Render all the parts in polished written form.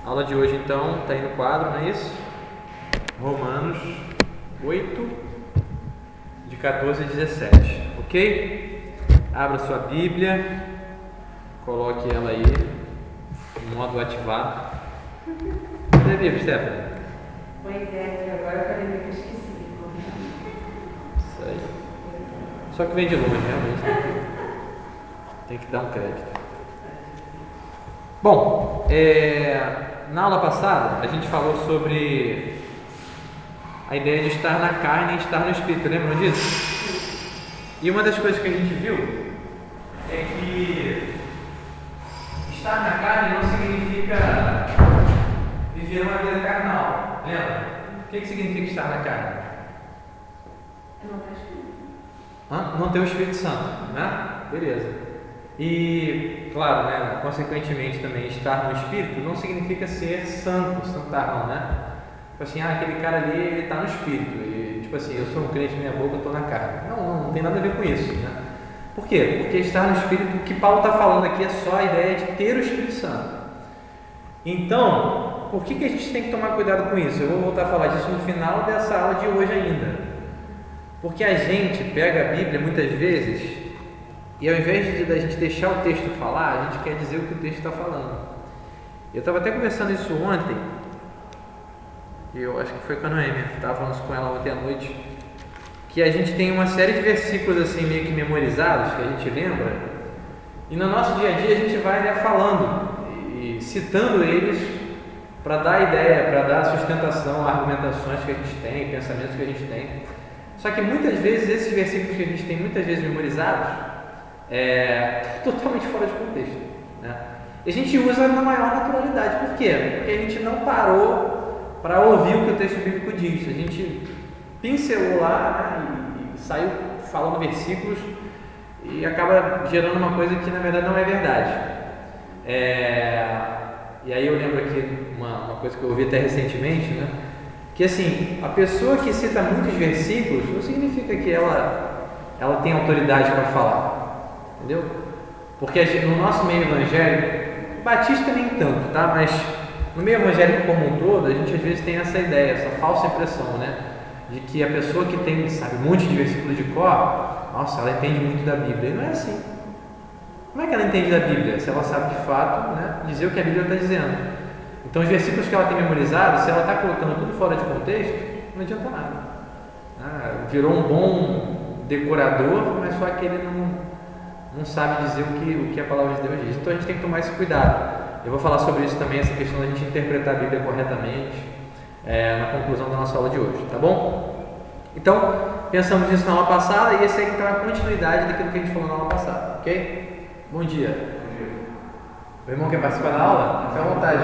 A aula de hoje, então, está aí no quadro, não é isso? Romanos 8, de 14 a 17, ok? Abra sua Bíblia, coloque ela aí, em modo ativado. Cadê a Bíblia, Stephanie? Pois é, agora eu falei que eu esqueci. Isso aí. Só que vem de longe, realmente. Tem que dar um crédito. Bom, na aula passada a gente falou sobre a ideia de estar na carne e estar no espírito, lembram disso? E uma das coisas que a gente viu é que estar na carne não significa viver uma vida carnal, lembra? O que significa estar na carne? Não ter o Espírito Santo, né? Beleza. E, claro, né, consequentemente também estar no Espírito não significa ser santo, santarrão, né? Tipo assim, aquele cara ali, ele está no Espírito, e, tipo assim, eu sou um crente, minha boca, eu estou na carne. Não tem nada a ver com isso, né? Por quê? Porque estar no Espírito, o que Paulo está falando aqui é só a ideia de ter o Espírito Santo. Então, por que a gente tem que tomar cuidado com isso? Eu vou voltar a falar disso no final dessa aula de hoje ainda. Porque a gente pega a Bíblia muitas vezes e ao invés de a gente deixar o texto falar, a gente quer dizer o que o texto está falando. Eu estava até conversando isso ontem, eu acho que foi com a Noêmia, estava falando com ela ontem à noite, que a gente tem uma série de versículos assim meio que memorizados, que a gente lembra, e no nosso dia a dia a gente vai, né, falando e citando eles para dar ideia, para dar sustentação a argumentações que a gente tem, pensamentos que a gente tem. Só que muitas vezes esses versículos que a gente tem muitas vezes memorizados totalmente fora de contexto, né? E a gente usa na maior naturalidade. Por quê? Porque a gente não parou para ouvir o que o texto bíblico diz. A gente pincelou lá, né, e saiu falando versículos e acaba gerando uma coisa que na verdade não é verdade. E aí eu lembro aqui uma coisa que eu ouvi até recentemente, né? Que assim, a pessoa que cita muitos versículos não significa que ela tem autoridade para falar. Entendeu? Porque no nosso meio evangélico, batista nem tanto, tá? Mas no meio evangélico como um todo, a gente às vezes tem essa ideia, essa falsa impressão, né? De que a pessoa que tem, sabe, um monte de versículos de cor, nossa, ela entende muito da Bíblia. E não é assim. Como é que ela entende da Bíblia? Se ela sabe de fato, né, dizer o que a Bíblia está dizendo. Então os versículos que ela tem memorizado, se ela está colocando tudo fora de contexto, não adianta nada. Virou um bom decorador, mas só que ele não sabe dizer o que a palavra de Deus diz. Então a gente tem que tomar esse cuidado. Eu vou falar sobre isso também, essa questão da gente interpretar a Bíblia corretamente, na conclusão da nossa aula de hoje, tá bom? Então, pensamos nisso na aula passada e esse aí está a continuidade daquilo que a gente falou na aula passada, ok? Bom dia. Bom dia. O irmão quer participar da aula? Fica à vontade.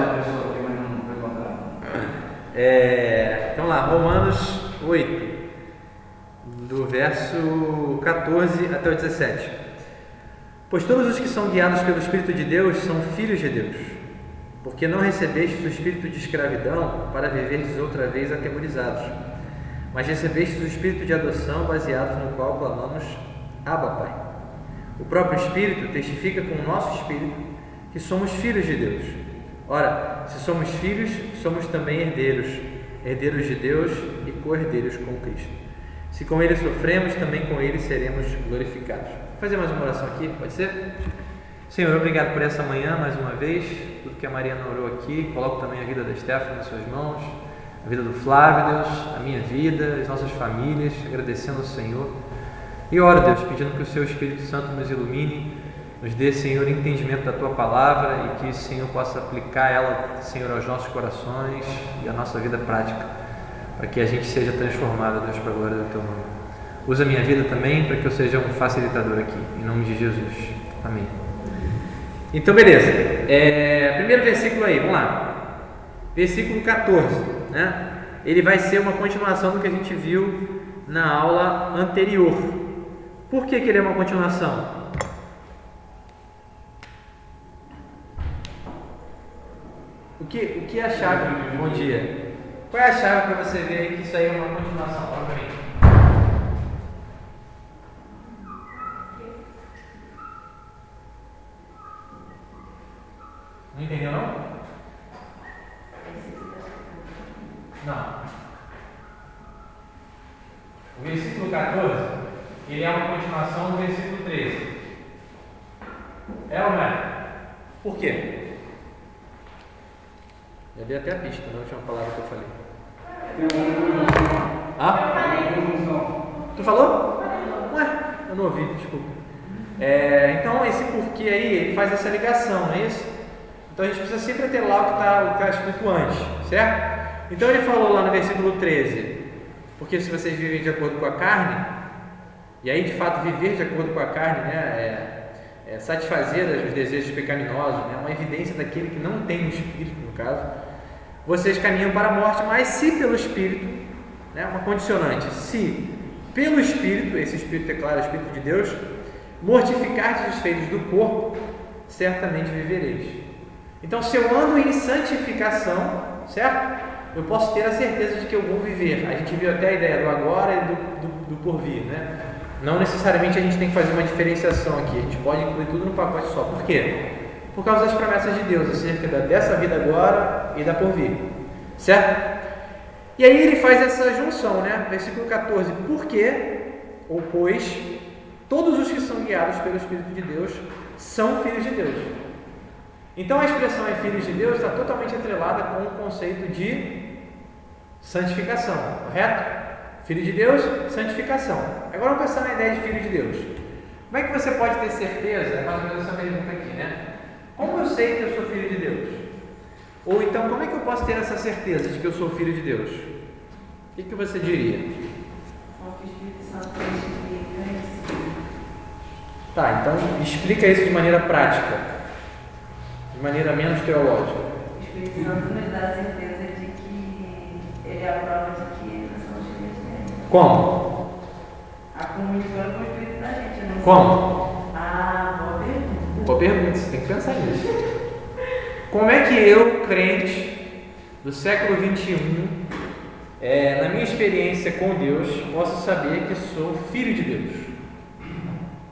Então lá, Romanos 8, do verso 14 até o 17. Pois todos os que são guiados pelo Espírito de Deus são filhos de Deus, porque não recebestes o espírito de escravidão para viverdes outra vez atemorizados, mas recebestes o espírito de adoção baseado no qual clamamos, Abba, Pai. O próprio Espírito testifica com o nosso espírito que somos filhos de Deus. Ora, se somos filhos, somos também herdeiros, herdeiros de Deus e co-herdeiros com Cristo. Se com Ele sofremos, também com Ele seremos glorificados. Vou fazer mais uma oração aqui, pode ser? Senhor, obrigado por essa manhã, mais uma vez, tudo que a Mariana orou aqui. Coloco também a vida da Stephanie nas suas mãos, a vida do Flávio, Deus, a minha vida, as nossas famílias, agradecendo ao Senhor. E oro, Deus, pedindo que o Seu Espírito Santo nos ilumine, nos dê, Senhor, entendimento da Tua Palavra e que o Senhor possa aplicar ela, Senhor, aos nossos corações e à nossa vida prática, para que a gente seja transformado, Deus, para a glória do Teu nome. Usa a minha vida também para que eu seja um facilitador aqui, em nome de Jesus. Amém. Então, beleza. Primeiro versículo aí, vamos lá. Versículo 14, né? Ele vai ser uma continuação do que a gente viu na aula anterior. Por que ele é uma continuação? O que é a chave? Bom dia. Qual é a chave para você ver aí que isso aí é uma continuação? Fala para mim. Não entendeu não? Não. O versículo 14, ele é uma continuação do versículo 13. É ou não é? Por quê? Já dei até a pista na última palavra que eu falei. Tu falou? Ué, eu não ouvi, desculpa. Então esse porquê aí, ele faz essa ligação, não é isso? Então a gente precisa sempre ter lá o que está escrito antes, certo? Então ele falou lá no versículo 13, porque se vocês vivem de acordo com a carne, e aí de fato viver de acordo com a carne, né, satisfazer os desejos pecaminosos, né, uma evidência daquele que não tem o Espírito, no caso, vocês caminham para a morte, mas se pelo Espírito, né, uma condicionante, se pelo Espírito, esse Espírito é claro, o Espírito de Deus, mortificardes os feitos do corpo, certamente vivereis. Então, se eu ando em santificação, certo? Eu posso ter a certeza de que eu vou viver. A gente viu até a ideia do agora e do porvir, né? Não necessariamente a gente tem que fazer uma diferenciação aqui. A gente pode incluir tudo no pacote só. Por quê? Por causa das promessas de Deus acerca dessa vida agora e da porvir, certo? E aí ele faz essa junção, né? Versículo 14. Porque, ou pois, todos os que são guiados pelo Espírito de Deus são filhos de Deus. Então a expressão é filhos de Deus está totalmente atrelada com o conceito de santificação, correto? Filho de Deus, santificação. Agora vamos pensar na ideia de filho de Deus. Como é que você pode ter certeza? É mais ou menos essa pergunta aqui, né? Como eu sei que eu sou filho de Deus? Ou então, como é que eu posso ter essa certeza de que eu sou filho de Deus? O que você diria? O Espírito Santo explica isso. Tá, então explica isso de maneira prática, de maneira menos teológica. O Espírito Santo nos dá a certeza de que ele é a prova de que nós somos filhos dele. Como? Comunicando com o Espírito da gente. Não Como? Boa pergunta. Boa pergunta, você tem que pensar nisso. Como é que eu, crente do século XXI, na minha experiência com Deus, posso saber que sou filho de Deus?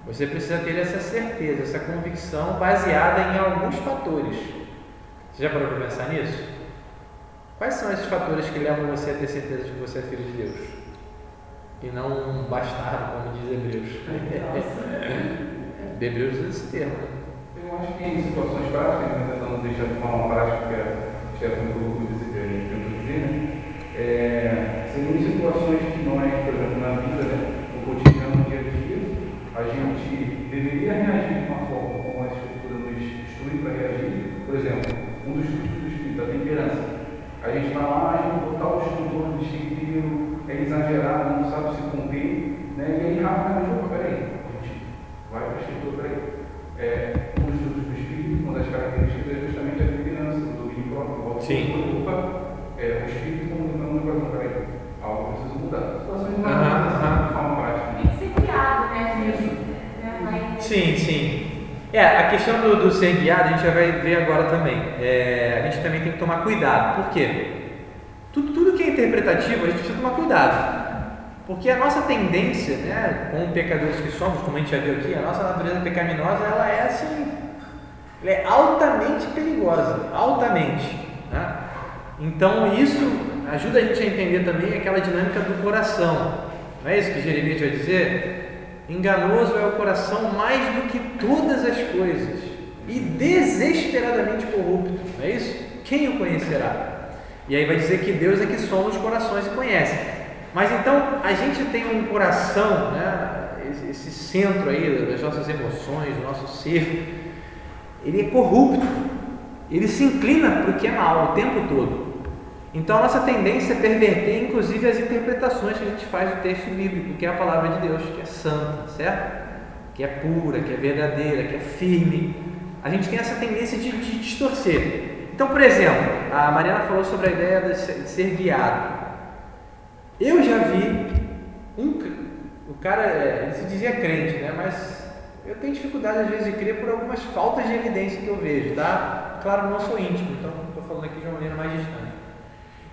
Você precisa ter essa certeza, essa convicção baseada em alguns fatores. Você já parou para pensar nisso? Quais são esses fatores que levam você a ter certeza de que você é filho de Deus? E não um bastardo, como diz Hebreus. Hebreus usa esse termo. Eu acho que em situações práticas, tentando deixar de forma prática que a Stephanie colocou dizer, né? Seriam situações que nós, por exemplo, na vida, né, no cotidiano, dia a dia, a gente deveria reagir de uma forma como a Escritura nos instrui para reagir. Por exemplo, um dos frutos do Espírito, a temperança. A gente vai lá e botar o estudo do Espírito, é exagerado, não sabe se conter, né? E aí rapidamente, peraí, a gente vai para a Escritura, peraí. Um dos frutos do Espírito, uma das características é justamente a temperança, o domínio próprio. Sim. O Espírito comunicando no coração, peraí, algo precisa mudar. Situações de forma prática. Tem que ser criado, né, gente? Sim. A questão do ser guiado a gente já vai ver agora também. A gente também tem que tomar cuidado. Por quê? Tudo que é interpretativo a gente precisa tomar cuidado. Porque a nossa tendência, né, como pecadores que somos, como a gente já viu aqui, a nossa natureza pecaminosa, ela é assim, ela é altamente perigosa, altamente, né? Então isso ajuda a gente a entender também aquela dinâmica do coração. Não é isso que Jeremias vai dizer? Enganoso é o coração mais do que todas as coisas e desesperadamente corrupto, não é isso? Quem o conhecerá? E aí vai dizer que Deus é que sonda os corações e conhece. Mas então a gente tem um coração, né, esse centro aí das nossas emoções, do nosso ser, ele é corrupto, ele se inclina para o que é mal o tempo todo. Então a nossa tendência é perverter inclusive as interpretações que a gente faz do texto bíblico, que é a palavra de Deus, que é santa, certo? Que é pura, que é verdadeira, que é firme. A gente tem essa tendência de distorcer. Então, por exemplo, a Mariana falou sobre a ideia de ser guiado. Eu já vi o cara, ele se dizia crente, né? Mas eu tenho dificuldade às vezes de crer por algumas faltas de evidência que eu vejo, tá? Claro, não sou íntimo, então estou falando aqui de uma maneira mais distante.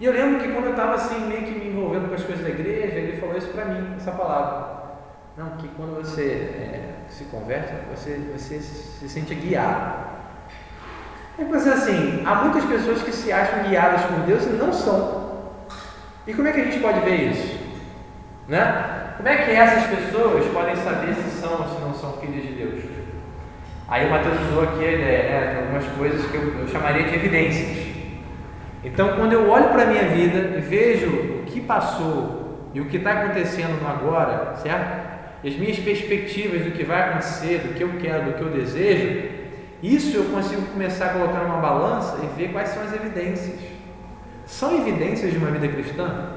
E eu lembro que quando eu estava assim, meio que me envolvendo com as coisas da igreja, ele falou isso para mim, essa palavra. Não, que quando você se converte, você se sente guiado. É coisa assim, há muitas pessoas que se acham guiadas por Deus e não são. E como é que a gente pode ver isso? Né? Como é que essas pessoas podem saber se são ou se não são filhos de Deus? Aí o Mateus usou aqui a ideia, tem algumas coisas que eu chamaria de evidências. Então, quando eu olho para a minha vida e vejo o que passou e o que está acontecendo no agora, certo? E as minhas perspectivas do que vai acontecer, do que eu quero, do que eu desejo, isso eu consigo começar a colocar numa balança e ver quais são as evidências. São evidências de uma vida cristã?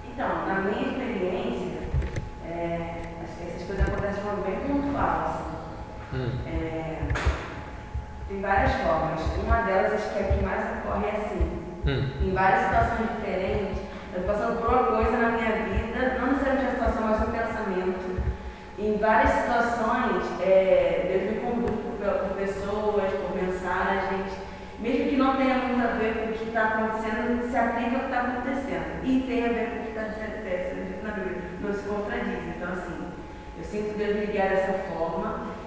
Então, na minha experiência, acho que essas coisas acontecem de forma bem pontual. Assim. Tem várias formas. Uma delas, acho que é a que mais ocorre é assim. Em várias situações diferentes, eu estou passando por uma coisa na minha vida, não necessariamente a situação, mas um pensamento. Em várias situações, Deus me conduz por pessoas, por mensagens, mesmo que não tenha muito a ver com o que está acontecendo, se aplica ao que está acontecendo. E tem a ver com o que está sendo dito na Bíblia, não se contradiz. Então, assim, eu sinto Deus me guiar dessa forma.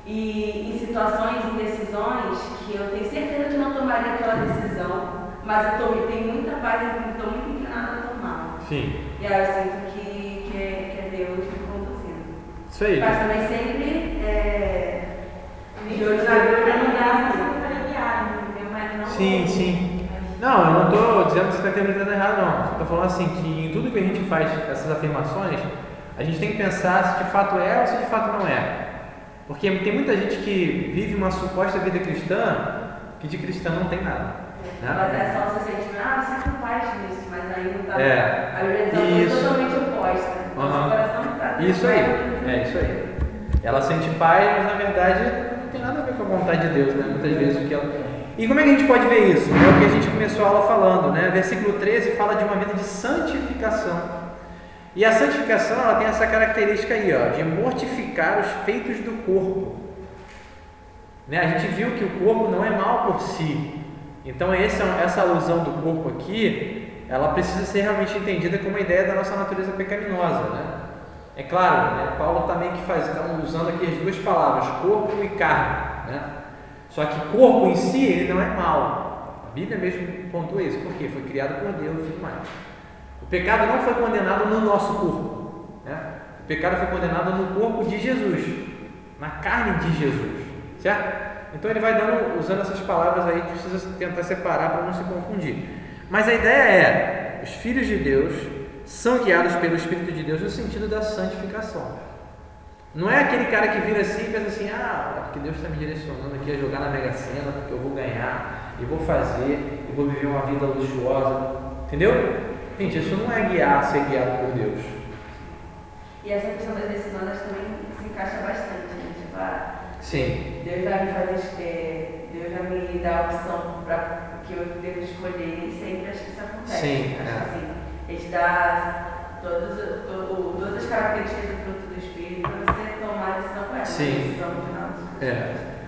E em situações, em decisões, que eu tenho certeza que não tomaria aquela decisão, mas eu tenho muita paz e estou muito inclinada a tomar. Sim. E aí eu sinto que é Deus me conduzindo. Isso aí. Mas também sempre de olho na Bíblia para não dar assim. Sim, sim. Não, eu não estou dizendo que você está interpretando errado, não. Eu estou falando assim, que em tudo que a gente faz essas afirmações, a gente tem que pensar se de fato é ou se de fato não é. Porque tem muita gente que vive uma suposta vida cristã, que de cristã não tem nada. Né? Mas é só você sentir, você não faz nisso, mas aí não está. É. A Bíblia é totalmente oposta. Uhum. O coração está. Isso aí, isso aí. Ela sente paz, mas na verdade não tem nada a ver com a vontade de Deus, né? Muitas vezes o que ela. E como é que a gente pode ver isso? É o que a gente começou a aula falando, né? Versículo 13 fala de uma vida de santificação. E a santificação, ela tem essa característica aí, ó, de mortificar os feitos do corpo. Né? A gente viu que o corpo não é mal por si. Então essa alusão do corpo aqui, ela precisa ser realmente entendida como uma ideia da nossa natureza pecaminosa, né? É claro, né? Paulo também está usando aqui as duas palavras, corpo e carne, né? Só que corpo em si, ele não é mal. A Bíblia mesmo pontua isso, porque foi criado por Deus e tudo mais. O pecado não foi condenado no nosso corpo, né? O pecado foi condenado no corpo de Jesus, na carne de Jesus, certo? Então ele vai usando essas palavras aí, a gente precisa tentar separar para não se confundir. Mas a ideia é, os filhos de Deus são guiados pelo Espírito de Deus no sentido da santificação. Não é aquele cara que vira assim e pensa assim, porque Deus está me direcionando aqui a jogar na Mega Sena, porque eu vou ganhar, e vou fazer, e vou viver uma vida luxuosa, entendeu? Gente, isso não é ser guiado por Deus. E essa questão das decisões também se encaixa bastante, né? Tipo, sim. Deus vai me fazer, Deus vai me dar a opção para o que eu devo escolher, e sempre acho que isso acontece. Sim. Acho que assim, Ele te dá todas as características do fruto do Espírito para você tomar a decisão correta. Sim. A decisão no final.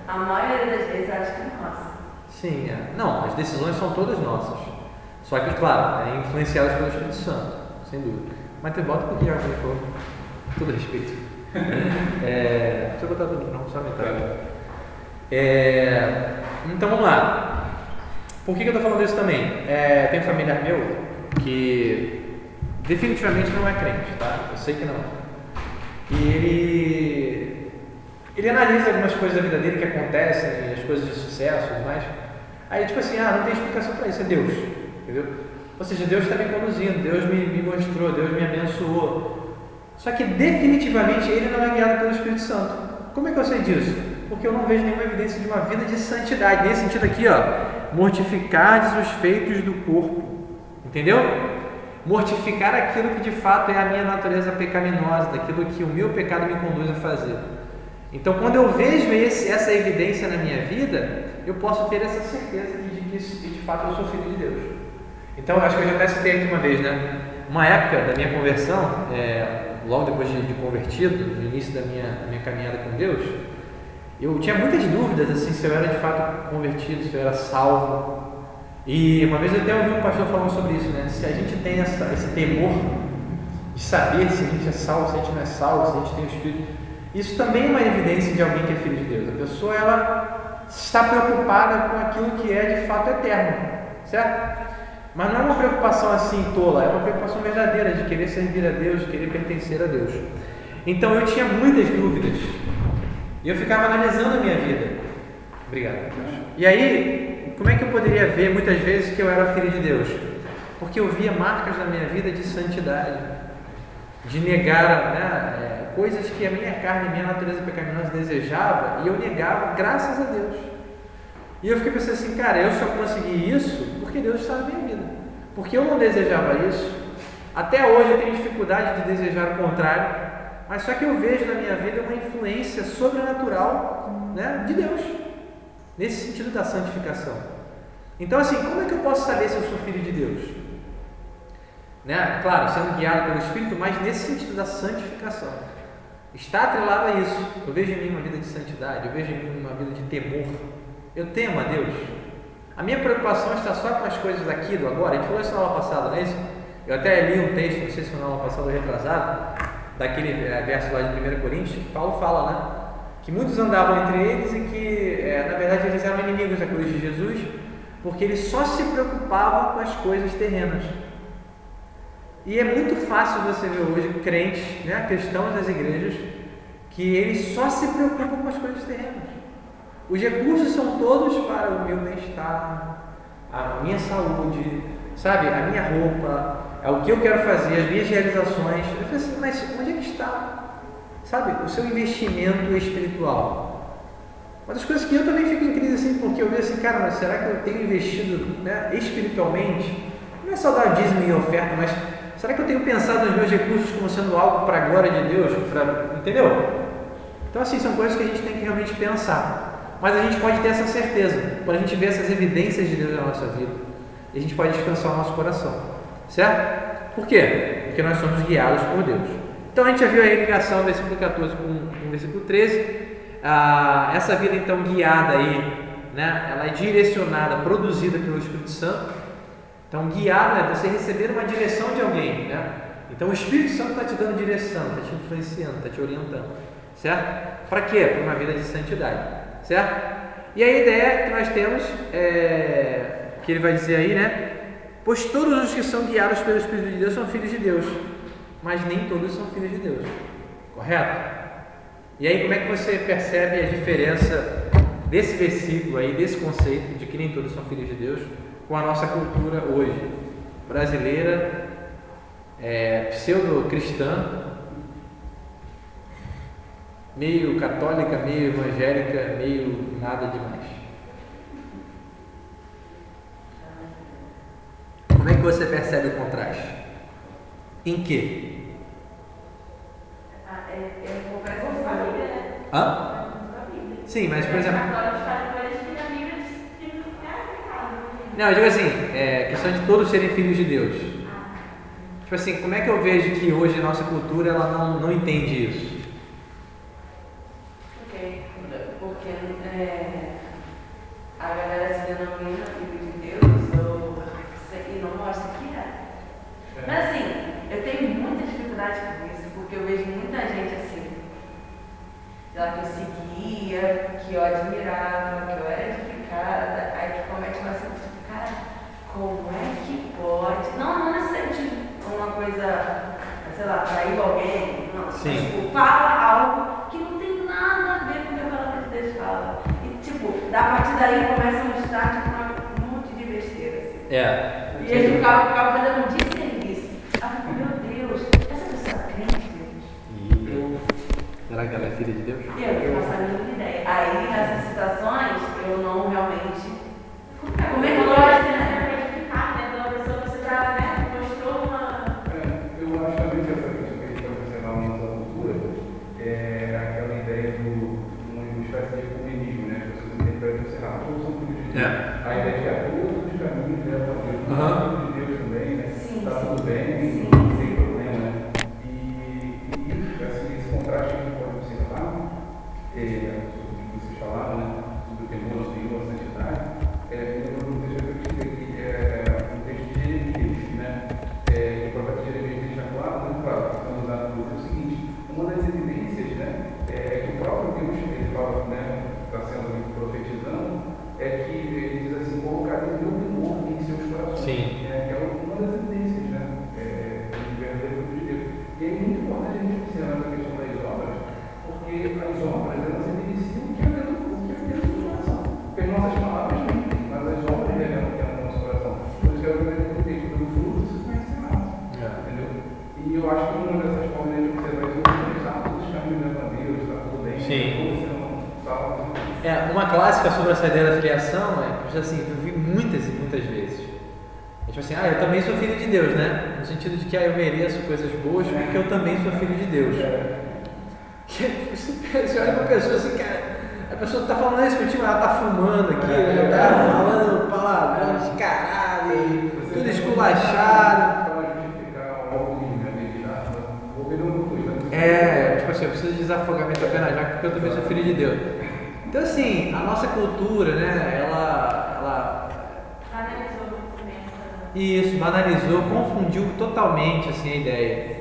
A maioria das vezes acho que é nossa. Sim, Não, as decisões são todas nossas. Só que, claro, influenciadas pelo Espírito Santo, sem dúvida. Mas tu bota porque já falou, com todo respeito. Deixa eu botar tudo, não, só metade. Então vamos lá. Por que eu estou falando isso também? Tem um familiar meu que definitivamente não é crente, tá? Eu sei que não. E ele analisa algumas coisas da vida dele que acontecem, as coisas de sucesso e tudo mais. Aí tipo assim, não tem explicação para isso, é Deus. Entendeu? Ou seja, Deus está me conduzindo, Deus me mostrou, Deus me abençoou. Só que definitivamente ele não é guiado pelo Espírito Santo. Como é que eu sei disso? Porque eu não vejo nenhuma evidência de uma vida de santidade. Nesse sentido aqui, mortificardes os feitos do corpo. Entendeu? Mortificar aquilo que de fato é a minha natureza pecaminosa, daquilo que o meu pecado me conduz a fazer. Então, quando eu vejo essa evidência na minha vida, eu posso ter essa certeza de que de fato eu sou filho de Deus. Então, acho que eu já até citei aqui uma vez, né? Uma época da minha conversão, logo depois de convertido, no início da minha caminhada com Deus, eu tinha muitas dúvidas assim, se eu era de fato convertido, se eu era salvo. E uma vez eu até ouvi um pastor falando sobre isso, né? Se a gente tem esse temor de saber se a gente é salvo, se a gente não é salvo, se a gente tem o Espírito, isso também é uma evidência de alguém que é filho de Deus. A pessoa, ela está preocupada com aquilo que é de fato eterno, certo? Mas não é uma preocupação assim tola, é uma preocupação verdadeira de querer servir a Deus, de querer pertencer a Deus. Então eu tinha muitas dúvidas e eu ficava analisando a minha vida. Obrigado, Deus. E aí, como é que eu poderia ver muitas vezes que eu era filho de Deus? Porque eu via marcas na minha vida de santidade, de negar, né, coisas que a minha carne, a minha natureza pecaminosa desejava, e eu negava graças a Deus. E eu fiquei pensando assim, cara, eu só consegui isso porque Deus está na minha vida. Porque eu não desejava isso. Até hoje eu tenho dificuldade de desejar o contrário, mas só que eu vejo na minha vida uma influência sobrenatural, né, de Deus, nesse sentido da santificação. Então assim, como é que eu posso saber se eu sou filho de Deus? Né? Claro, sendo guiado pelo Espírito, mas nesse sentido da santificação. Está atrelado a isso. Eu vejo em mim uma vida de santidade, eu vejo em mim uma vida de temor. Eu temo a Deus. A minha preocupação está só com as coisas daqui, do agora. A gente falou isso na aula passada, não é isso? Eu até li um texto, não sei se foi na aula passada ou retrasado, daquele verso lá de 1 Coríntios, que Paulo fala, né? Que muitos andavam entre eles e que, na verdade, eles eram inimigos da cruz de Jesus, porque eles só se preocupavam com as coisas terrenas. E é muito fácil você ver hoje crentes, né, cristãos das igrejas, que eles só se preocupam com as coisas terrenas. Os recursos são todos para o meu bem-estar, a minha saúde, sabe, a minha roupa, é o que eu quero fazer, as minhas realizações. Eu falei assim, mas onde é que está, sabe, o seu investimento espiritual? Uma das coisas que eu também fico em crise assim, porque eu vejo assim, cara, mas será que eu tenho investido, né, espiritualmente? Não é só dar dízimo e oferta, mas será que eu tenho pensado nos meus recursos como sendo algo para a glória de Deus? Entendeu? Então assim, são coisas que a gente tem que realmente pensar. Mas a gente pode ter essa certeza, quando a gente vê essas evidências de Deus na nossa vida, a gente pode descansar o nosso coração, certo? Por quê? Porque nós somos guiados por Deus. Então a gente já viu a ligação do versículo 14 com o versículo 13. Essa vida então guiada aí, né? Ela é direcionada, produzida pelo Espírito Santo. Então guiada é você receber uma direção de alguém, né? Então o Espírito Santo está te dando direção, está te influenciando, está te orientando, certo? Para quê? Para uma vida de santidade. Certo? E a ideia que nós temos que ele vai dizer aí, né? Pois todos os que são guiados pelo Espírito de Deus são filhos de Deus, mas nem todos são filhos de Deus. Correto? E aí como é que você percebe a diferença desse versículo aí, desse conceito de que nem todos são filhos de Deus, com a nossa cultura hoje, brasileira, pseudo-cristã, meio católica, meio evangélica, meio nada demais. Como é que você percebe o contraste? Em quê? Hã? Sim, mas por exemplo... Não, eu digo assim, questão de todos serem filhos de Deus. Tipo assim, como é que eu vejo que hoje a nossa cultura ela não entende isso? Porque a galera se denomina filho de Deus e não mostra que é. Mas assim, eu tenho muita dificuldade com isso, porque eu vejo muita gente assim, que eu seguia, que eu admirava, que eu era edificada, aí que comete uma assim, cara, como é que pode? Não necessariamente uma coisa, sei lá, trair alguém, não. Sim. Tipo, fala algo que não tem nada a ver com o que a palavra de Deus fala. E tipo, a partir daí começa a mostrar tipo, um monte de besteira. Assim. E a gente ficava fazendo um desserviço. Meu Deus, essa pessoa é crente, Deus. Será que ela é filha de Deus? Eu não faço a mínima ideia. Aí nessas situações eu não realmente. Como é que pode, né? Edificar, né? Pela pessoa que você já, né? Mostrou uma. Eu acho também que essa questão que a gente está observando na nossa cultura é aquela ideia de uma espécie de comunismo, né? As pessoas interpretam assim, todos são filhos de Deus. A ideia de que todos os caminhos levam a Deus, filhos de Deus também, né? Está tudo bem, sem problema, né? E assim, esse contraste que pode observar, sobre o que vocês falaram, né? Sobre o temor, o Senhor, a santidade. uma clássica sobre essa ideia da filiação é que assim, eu vi muitas e muitas vezes. É tipo assim, eu também sou filho de Deus, né? No sentido de que eu mereço coisas boas porque eu também sou filho de Deus. Você olha pra pessoa assim, cara, a pessoa está falando isso contigo, ela está fumando aqui, ela está falando palavrão de caralho, tudo esculachado. Tipo assim, eu preciso de desafogamento apenas já porque eu também sou filho de Deus. Então assim, a nossa cultura, né, ela isso, banalizou, confundiu totalmente assim, a ideia.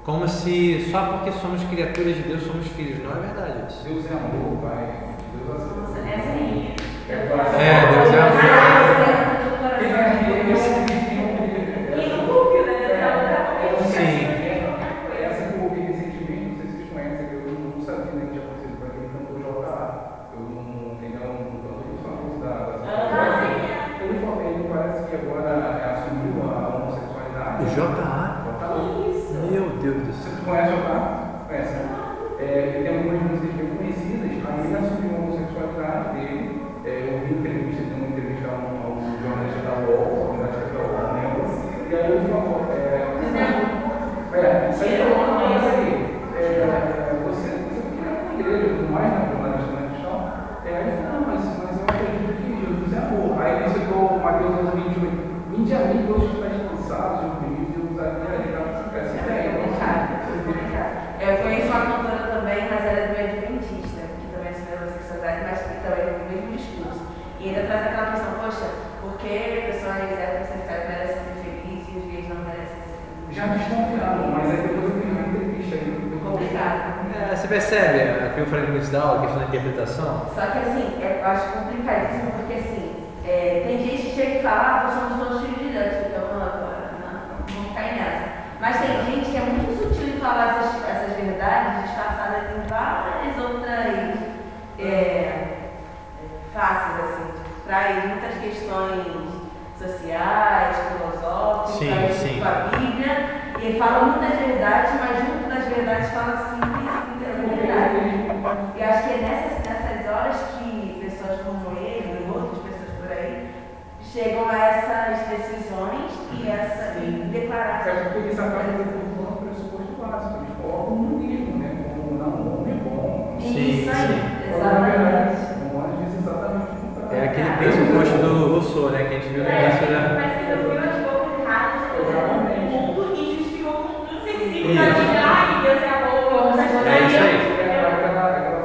Como se só porque somos criaturas de Deus somos filhos. Não é verdade isso. Deus é amor, Pai. Deus é amor. Essa aí. Deus é amor. Sim. Essa que eu ouvi recentemente, não sei se vocês conhecem, eu não sabia nem que tinha acontecido para quem cantou JA. Eu não tenho um cantor muito famoso da ele parece que agora assumiu a homossexualidade. O JA? Isso. Meu Deus do céu. Você conhece o JA? Conhece, né? Ele tem algumas músicas bem conhecidas, aí ele assumiu a homossexualidade dele. Eu vi entrevista, tem uma entrevista a um jornalista da UOL, e aí ele falou, você fica na igreja e tudo mais, né, na cristão. Aí ele falou, não, mas eu acredito que Jesus é amor. Aí ele citou Mateus 28, vinde a mim, todos que estão cansados, oprimidos, e os eu conheço uma cantora também, mas ela é do Adventista, que também é homossexualidade, mas que também é o mesmo discurso. E ainda traz aquela questão, poxa, por que pessoas heterossexuais merecem ser felizes e os gays não merecem ser felizes? Já desconfiaram, mas aí depois eu fiz uma entrevista aí. Complicado. Você percebe aquilo que eu falei no início da aula, a questão da interpretação? Só que assim, eu acho complicadíssimo, porque assim, tem gente que chega e fala, somos todos filhos de Deus, então não cair nessa. Mas tem gente que é muito sutil em falar essas verdades, disfarçadas em várias outras faces, assim, traz muitas questões sociais, filosóficas, com a Bíblia, e fala muitas verdades, mas junto das verdades fala simples verdade. E acho que é nessas horas que pessoas como ele e outras pessoas por aí chegam a essas decisões e declarações. Porque eles acabam colocando o pressuposto básico, eles colocam o humanismo, né? Como não, homem é bom. Isso aí, exatamente. O humano diz exatamente o contrário. É aquele pressuposto do Rousseau, né? Que a gente viu no início da. Mas que eu vi as bocas erradas do mundo e justificou com tudo versículo Isso. da Bíblia. Ai, Deus é amor, É isso aí.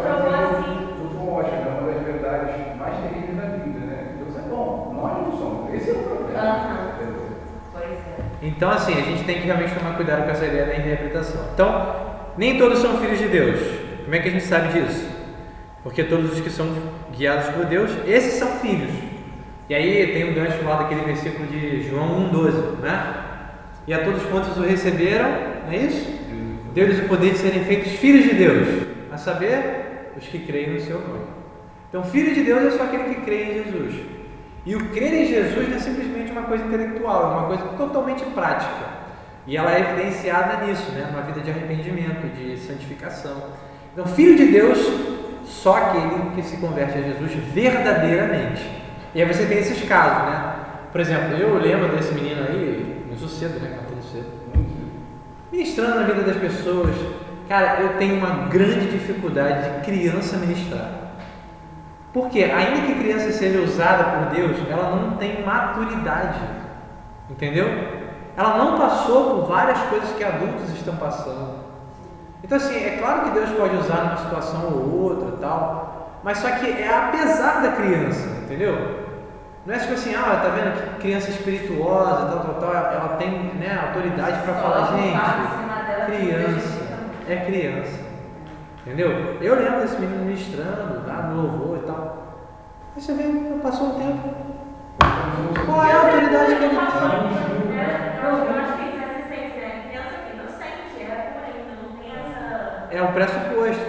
Jogou assim. O Rocha, né? Uma das verdades mais terríveis da Bíblia, né? Deus é bom, nós não somos. Esse é o problema. Pois é. Então, assim, a gente tem que realmente tomar cuidado com essa ideia da interpretação. Então, nem todos são filhos de Deus. Como é que a gente sabe disso? Porque todos os que são guiados por Deus, esses são filhos. E aí tem um gancho lá daquele versículo de João 1,12, né? E a todos quantos o receberam, não é isso? Deu-lhes o poder de serem feitos filhos de Deus, a saber, os que creem no seu nome. Então, filho de Deus é só aquele que crê em Jesus. E o crer em Jesus não é simplesmente uma coisa intelectual, é uma coisa totalmente prática. E ela é evidenciada nisso, né? Numa vida de arrependimento, de santificação. Então, filho de Deus, só aquele que se converte a Jesus verdadeiramente. E aí você tem esses casos, né? Por exemplo, eu lembro desse menino aí, começou cedo, né? Cantando cedo. Ministrando na vida das pessoas. Cara, eu tenho uma grande dificuldade de criança ministrar. Por quê? Ainda que criança seja usada por Deus, ela não tem maturidade. Entendeu? Ela não passou por várias coisas que adultos estão passando. Então, assim, é claro que Deus pode usar numa situação ou outra e tal, mas só que é apesar da criança, entendeu? Não é tipo assim, tá vendo que criança espirituosa, tal, ela tem, né, autoridade para falar, gente, criança, entendeu? Eu lembro desse menino ministrando, no louvor e tal. Aí você vê, passou um tempo, qual é a autoridade que ele tem? Eu acho que isso é assistência, né? Criança que inocente, é pura ainda, não tem essa... É um pressuposto.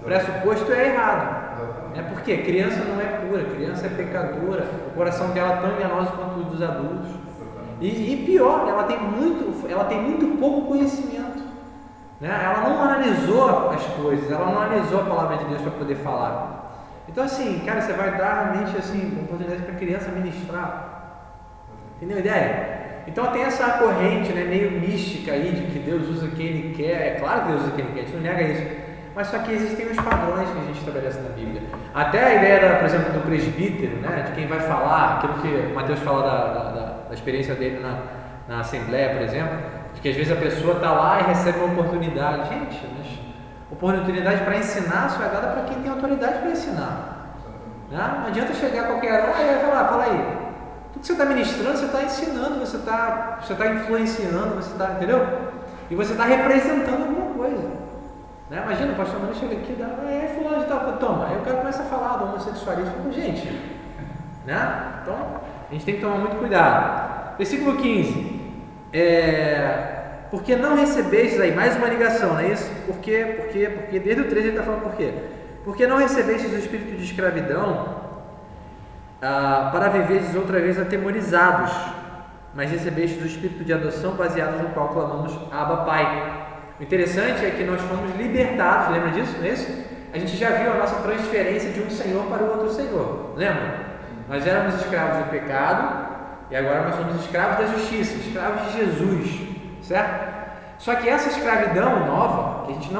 O pressuposto é errado. É porque criança não é pura, criança é pecadora, o coração dela é tão enganoso quanto o dos adultos. E pior, ela tem muito pouco conhecimento. Né? Ela não analisou as coisas, ela não analisou a palavra de Deus para poder falar. Então assim, cara, você vai dar realmente assim, uma oportunidade para a criança ministrar. Entendeu a ideia? Então tem essa corrente, né, meio mística aí de que Deus usa quem Ele quer. É claro que Deus usa quem Ele quer, a gente não nega isso. Mas só que existem os padrões que a gente estabelece na Bíblia. Até a ideia, por exemplo, do presbítero, né, de quem vai falar, aquilo que Mateus fala da experiência dele na Assembleia, por exemplo, de que às vezes a pessoa está lá e recebe uma oportunidade. Gente, mas oportunidade para ensinar só é dada para quem tem autoridade para ensinar. Não adianta chegar qualquer um e falar, fala aí. Tudo que você está ministrando, você está ensinando, você está influenciando, você está, entendeu? E você está representando alguma coisa. Né? Imagina, o pastor Mano chega aqui e dá, fulano de tal, toma. Aí o cara começa a falar do homossexualismo, gente, né? Então, a gente tem que tomar muito cuidado. Versículo 15. Porque não recebestes, aí mais uma ligação, não é isso? Porque desde o 13 ele está falando por quê? Porque não recebestes o espírito de escravidão para viverdes outra vez atemorizados, mas recebestes o espírito de adoção baseado no qual clamamos Abba Pai. O interessante é que nós fomos libertados, lembra disso? Não é isso? A gente já viu a nossa transferência de um Senhor para o outro Senhor, lembra? Nós éramos escravos do pecado e agora nós somos escravos da justiça, escravos de Jesus, certo? Só que essa escravidão nova, que a gente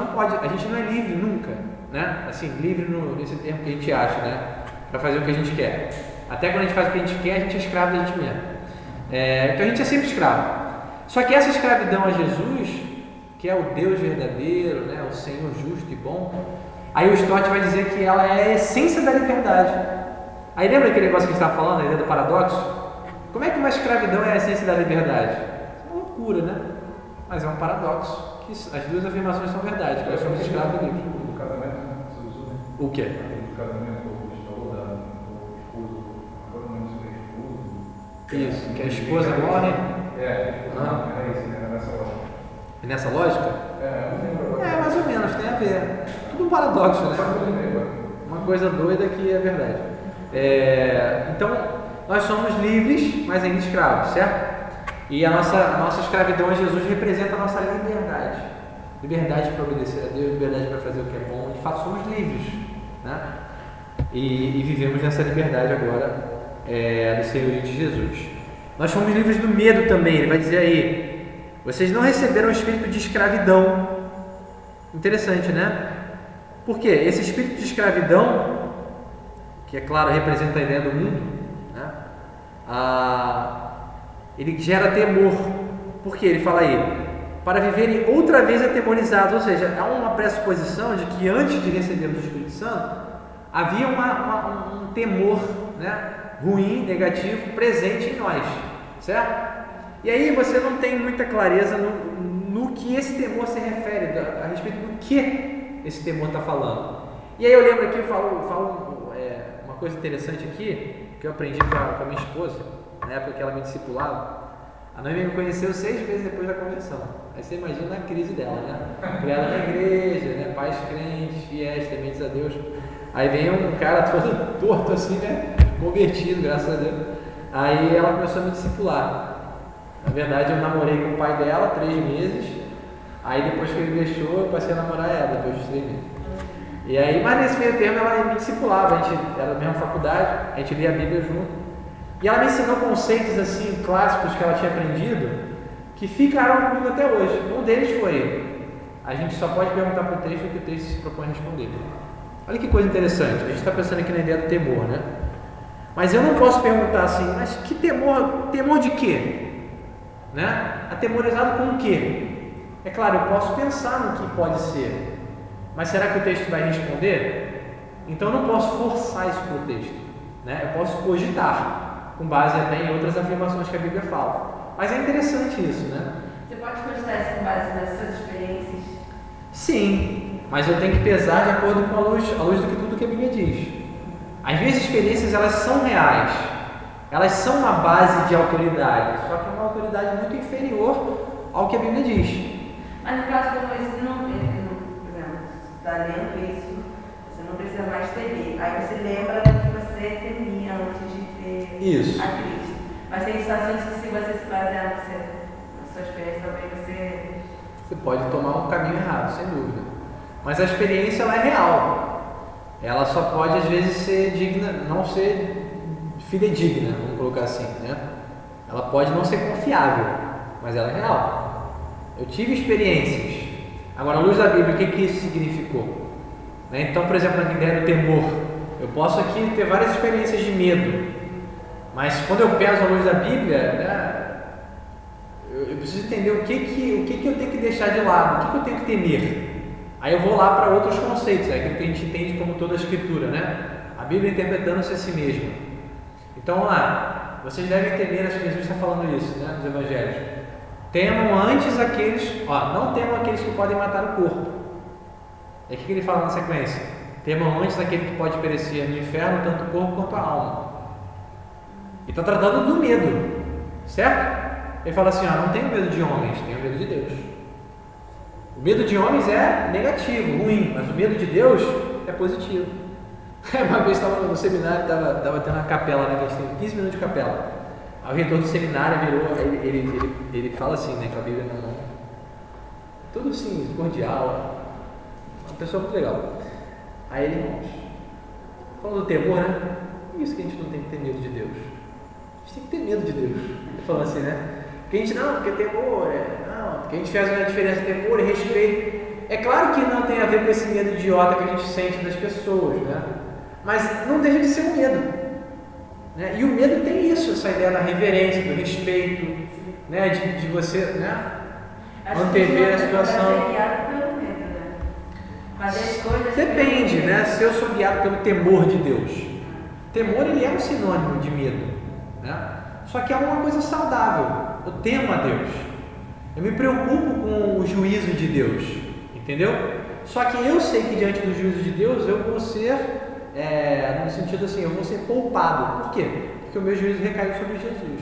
não é livre nunca, né? Assim, livre nesse termo que a gente acha, né? Para fazer o que a gente quer. Até quando a gente faz o que a gente quer, a gente é escravo da gente mesmo. Então a gente é sempre escravo. Só que essa escravidão a Jesus, que é o Deus verdadeiro, né, o Senhor justo e bom, aí o Stott vai dizer que ela é a essência da liberdade. Aí lembra aquele negócio que a gente estava falando, a ideia do paradoxo? Como é que uma escravidão é a essência da liberdade? É uma loucura, né? Mas é um paradoxo, que as duas afirmações são verdade, que nós somos escravos livres. Do casamento, né? Você usou, né? O quê? Do casamento, o esposo, agora não lembro se é esposo. Isso, que a esposa morre. É isso, né? Nessa hora. Nessa lógica? Mais ou menos, tem a ver. Tudo um paradoxo, né? Uma coisa doida que é verdade. Então, nós somos livres, mas ainda escravos, certo? E a nossa escravidão a Jesus representa a nossa liberdade. Liberdade para obedecer a Deus, liberdade para fazer o que é bom. De fato, somos livres, né? E vivemos nessa liberdade agora do Senhor de Jesus. Nós somos livres do medo também. Ele vai dizer aí: vocês não receberam o espírito de escravidão. Interessante, né? Por quê? Esse espírito de escravidão, que é claro, representa a ideia do mundo, né? Ele gera temor. Por quê? Ele fala aí: para viverem outra vez atemorizados. Ou seja, há uma pressuposição de que antes de recebermos o Espírito Santo, havia um temor, né, ruim, negativo, presente em nós, certo? E aí você não tem muita clareza no que esse temor se refere, a respeito do que esse temor está falando. E aí eu lembro aqui, eu falo uma coisa interessante aqui, que eu aprendi com a minha esposa, na época que ela me discipulava. A noiva me conheceu 6 meses depois da conversão. Aí você imagina a crise dela, né? Criada na igreja, né? Pais crentes, fiéis, tementes a Deus. Aí vem um cara todo torto assim, né? Convertido, graças a Deus. Aí ela começou a me discipular. Na verdade, eu namorei com o pai dela 3 meses. Aí depois que ele deixou, eu passei a namorar ela depois de 3 meses. E aí, mas nesse meio termo ela me discipulava. A gente era da mesma faculdade, a gente lia a Bíblia junto. E ela me ensinou conceitos assim clássicos que ela tinha aprendido, que ficaram comigo até hoje. Um deles foi: a gente só pode perguntar para o texto o que o texto se propõe a responder. Olha que coisa interessante. A gente está pensando aqui na ideia do temor, né? Mas eu não posso perguntar assim: mas que temor? Temor de quê? Né? Atemorizado com o quê? É claro, eu posso pensar no que pode ser, mas será que o texto vai responder? Então eu não posso forçar isso para o texto, né? Eu posso cogitar, com base até em outras afirmações que a Bíblia fala. Mas é interessante isso, né? Você pode cogitar isso com base nas suas experiências? Sim, mas eu tenho que pesar de acordo com a luz do que tudo que a Bíblia diz. Às vezes as experiências elas são reais, elas são uma base de autoridade, só que é uma autoridade muito inferior ao que a Bíblia diz. Mas no caso como esse, por exemplo, você está lendo isso, você não precisa mais temer. Aí você lembra do que você temia antes de ter Isso. a Cristo. Mas tem situações que, se você se basear na sua experiência, também você pode tomar um caminho errado, sem dúvida. Mas a experiência ela é real. ela só pode às vezes ser digna, não ser fidedigna, vamos colocar assim, né? Ela pode não ser confiável, mas ela é real. Eu tive experiências. Agora, à luz da Bíblia, o que isso significou? Né? Então, por exemplo, na ideia do temor, eu posso aqui ter várias experiências de medo, mas quando eu peso à luz da Bíblia, né, eu preciso entender o que eu tenho que deixar de lado, o que eu tenho que temer. Aí eu vou lá para outros conceitos, aquilo que a gente entende como toda a Escritura, né? A Bíblia interpretando-se a si mesma. Então, vamos lá. Vocês devem temer, acho que Jesus está falando isso, né, nos Evangelhos. Temam antes aqueles, não temam aqueles que podem matar o corpo. É o que ele fala na sequência. Temam antes aquele que pode perecer no inferno, tanto o corpo quanto a alma. E está tratando do medo, certo? Ele fala assim, não tenho medo de homens, tenho medo de Deus. O medo de homens é negativo, ruim, mas o medo de Deus é positivo. Uma vez estava no seminário, estava tendo uma capela, né, que a gente tem 15 minutos de capela. Aí o reitor do seminário virou, ele fala assim, né, com a Bíblia na mão. Tudo assim, cordial, uma pessoa muito legal. Aí ele, irmãos, falando do temor, né? Por isso que a gente não tem que ter medo de Deus. A gente tem que ter medo de Deus. Ele falou assim, né? Porque a gente porque temor, porque a gente faz uma diferença entre temor e respeito. É claro que não tem a ver com esse medo idiota que a gente sente das pessoas, né? Mas não deixa de ser um medo. Né? E o medo tem isso, essa ideia da reverência, do respeito, né? de você, né? Antever a situação. Depende, né? Se eu sou guiado pelo temor de Deus. Temor, ele é um sinônimo de medo, né? Só que é uma coisa saudável. Eu temo a Deus. Eu me preocupo com o juízo de Deus, entendeu? Só que eu sei que diante do juízo de Deus eu vou ser, no sentido assim, eu vou ser poupado. Por quê? Porque o meu juízo recaiu sobre Jesus,